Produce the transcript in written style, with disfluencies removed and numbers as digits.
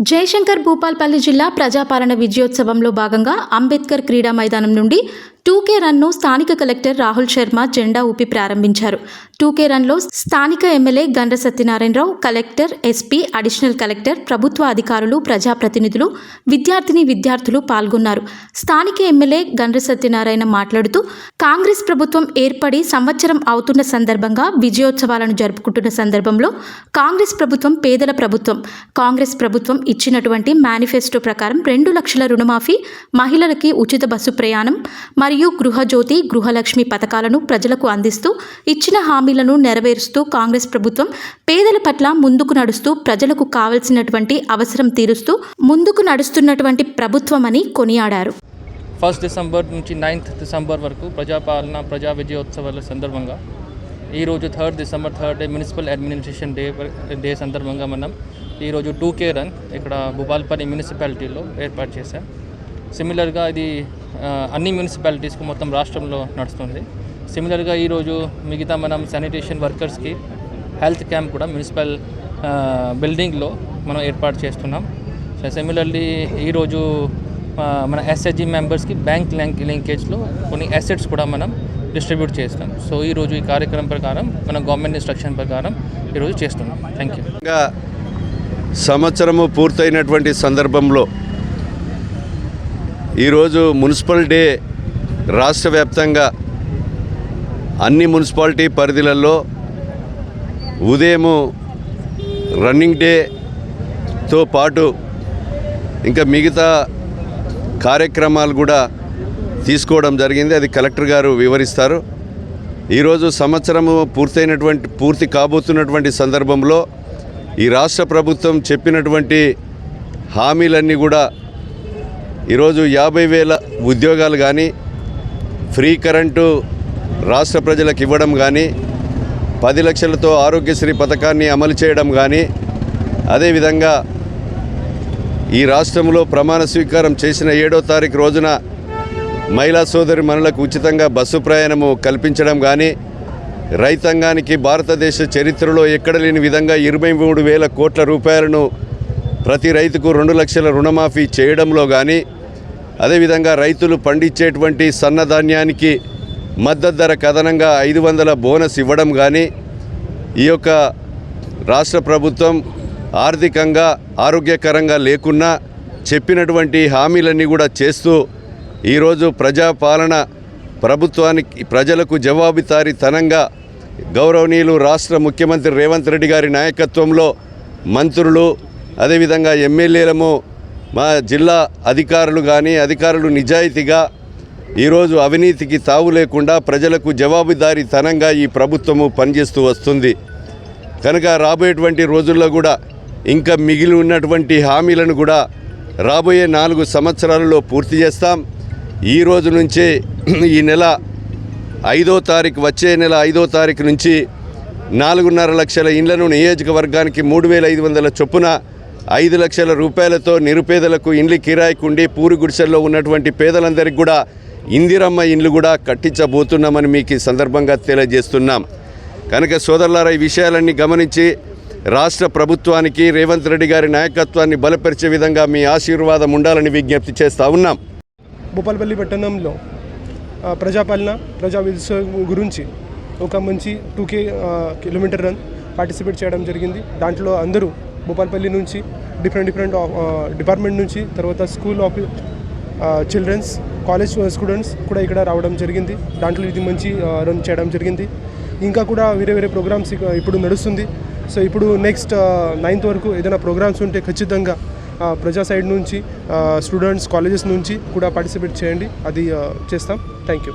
జయశంకర్ భూపాల్పల్లి జిల్లా ప్రజాపాలన విజయోత్సవంలో భాగంగా అంబేద్కర్ క్రీడా మైదానం నుండి 2K రన్ను స్థానిక కలెక్టర్ రాహుల్ శర్మ జెండా ఊపి ప్రారంభించారు. 2K రన్లో స్థానిక MLA Gandra Satyanarayana Rao, collector, SP, additional collector, ప్రభుత్వ అధికారులు, ప్రజాప్రతినిధులు, విద్యార్థులు పాల్గొన్నారు. స్థానిక ఎమ్మెల్యే గండ్ర సత్యనారాయణ మాట్లాడుతూ, కాంగ్రెస్ ప్రభుత్వం ఏర్పడి సంవత్సరం అవుతున్న సందర్భంగా విజయోత్సవాలను జరుపుకుంటున్న సందర్భంలో కాంగ్రెస్ ప్రభుత్వం పేదల ప్రభుత్వం. కాంగ్రెస్ ప్రభుత్వం ఇచ్చినటువంటి మేనిఫెస్టో ప్రకారం 2 లక్షల రుణమాఫీ, మహిళలకి ఉచిత బస్సు ప్రయాణం మరియు గృహజ్యోతి, గృహలక్ష్మి పథకాలను ప్రజలకు అందిస్తూ ఇచ్చిన హామీలను నెరవేరుస్తూ కాంగ్రెస్ ప్రభుత్వం పేదల పట్ల ముందుకు నడుస్తూ ప్రజలకు కావాల్సినటువంటి అవసరం తీరుస్తూ ముందుకు నడుస్తున్నటువంటి ప్రభుత్వం అని కొనియాడారు. 1 డిసెంబర్ నుంచి 9 డిసెంబర్ వరకు ప్రజాపాలన ప్రజా విజయోత్సవాల సందర్భంగా ఈరోజు 3 December day municipal administration day సందర్భంగా మనం ఈరోజు 2K రన్ ఇక్కడ భూపాల్పల్లి మున్సిపాలిటీలో ఏర్పాటు చేశాం. సిమిలర్గా ఇది అన్ని మున్సిపాలిటీస్కు మొత్తం రాష్ట్రంలో నడుస్తుంది. సిమిలర్గా ఈరోజు మిగతా మనం శానిటేషన్ వర్కర్స్కి హెల్త్ క్యాంప్ కూడా మున్సిపల్ బిల్డింగ్లో మనం ఏర్పాటు చేస్తున్నాం. సో సిమిలర్లీ ఈరోజు మన ఎస్హెచ్జి మెంబర్స్కి బ్యాంక్ లింకేజ్లో కొన్ని అసెట్స్ కూడా మనం డిస్ట్రిబ్యూట్ చేస్తాం. సో ఈరోజు ఈ కార్యక్రమం ప్రకారం మన గవర్నమెంట్ ఇన్స్ట్రక్షన్ ప్రకారం ఈరోజు చేస్తున్నాం. Thank you. సంవత్సరము పూర్తయినటువంటి సందర్భంలో ఈరోజు మున్సిపల్ డే రాష్ట్ర వ్యాప్తంగా అన్ని మున్సిపాలిటీ పరిధిలలో ఉదయము రన్నింగ్ డేతో పాటు ఇంకా మిగతా కార్యక్రమాలు కూడా తీసుకోవడం జరిగింది. అది కలెక్టర్ గారు వివరిస్తారు. ఈరోజు సంవత్సరము పూర్తి కాబోతున్నటువంటి సందర్భంలో ఈ రాష్ట్ర ప్రభుత్వం చెప్పినటువంటి హామీలన్నీ కూడా ఈరోజు 50,000 ఉద్యోగాలు కానీ, ఫ్రీ కరెంటు రాష్ట్ర ప్రజలకు ఇవ్వడం కానీ, 10 లక్షలతో ఆరోగ్యశ్రీ పథకాన్ని అమలు చేయడం కానీ, అదేవిధంగా ఈ రాష్ట్రంలో ప్రమాణ స్వీకారం చేసిన 7వ తారీఖు రోజున మహిళా సోదరి మనులకు ఉచితంగా బస్సు ప్రయాణము కల్పించడం కానీ, రైతాంగానికి భారతదేశ చరిత్రలో ఎక్కడ లేని విధంగా 23,000 కోట్ల రూపాయలను ప్రతి రైతుకు 2 లక్షల రుణమాఫీ చేయడంలో కానీ, అదేవిధంగా రైతులు పండించేటువంటి సన్నధాన్యానికి మద్దతు ధరకు అదనంగా 500 బోనస్ ఇవ్వడం కానీ, ఈ యొక్క రాష్ట్ర ప్రభుత్వం ఆర్థికంగా ఆరోగ్యకరంగా లేకున్నా చెప్పినటువంటి హామీలన్నీ కూడా చేస్తూ ఈరోజు ప్రజాపాలన ప్రభుత్వానికి ప్రజలకు జవాబుదారీతనంగా గౌరవనీయులు రాష్ట్ర ముఖ్యమంత్రి రేవంత్ రెడ్డి గారి నాయకత్వంలో మంత్రులు, అదేవిధంగా ఎమ్మెల్యేలము, మా జిల్లా అధికారులు నిజాయితీగా ఈరోజు అవినీతికి తావు లేకుండా ప్రజలకు జవాబుదారీతనంగా ఈ ప్రభుత్వము పనిచేస్తూ వస్తుంది. కనుక రాబోయేటువంటి రోజుల్లో కూడా ఇంకా మిగిలి ఉన్నటువంటి హామీలను కూడా రాబోయే 4 సంవత్సరాలలో పూర్తి చేస్తాం. ఈ రోజు నుంచే ఈ నెల 5వ తారీఖు, వచ్చే నెల 5వ తారీఖు నుంచి 4.5 లక్షల ఇండ్లను నియోజకవర్గానికి 3,500 చొప్పున 5 లక్షల రూపాయలతో నిరుపేదలకు ఇండ్లు కిరాయికుండి పూరి గుడిసెల్లో ఉన్నటువంటి పేదలందరికీ కూడా ఇందిరమ్మ ఇండ్లు కూడా కట్టించబోతున్నామని మీకు ఈ సందర్భంగా తెలియజేస్తున్నాం. కనుక సోదరులారా, ఈ విషయాలన్నీ గమనించి రాష్ట్ర ప్రభుత్వానికి రేవంత్ రెడ్డి గారి నాయకత్వాన్ని బలపరిచే విధంగా మీ ఆశీర్వాదం ఉండాలని విజ్ఞప్తి చేస్తూ ఉన్నాం. భూపాల్పల్లి పట్టణంలో ప్రజాపాలన ప్రజా విజయోత్సవం గురించి ఒక మంచి 2K కిలోమీటర్ రన్ పార్టిసిపేట్ చేయడం జరిగింది. దాంట్లో అందరూ భూపాల్పల్లి నుంచి డిఫరెంట్ డిపార్ట్మెంట్ నుంచి, తర్వాత school of childrens, college students కూడా ఇక్కడ రావడం జరిగింది. దాంట్లో ఇది మంచి రన్ చేయడం జరిగింది. ఇంకా కూడా వేరే ప్రోగ్రామ్స్ ఇప్పుడు నడుస్తుంది. సో ఇప్పుడు నెక్స్ట్ 9th వరకు ఏదైనా ప్రోగ్రామ్స్ ఉంటే ఖచ్చితంగా ప్రజా సైడ్ నుంచి, స్టూడెంట్స్, కాలేజెస్ నుంచి కూడా పార్టిసిపేట్ చేయండి. అది చేస్తాం. Thank you.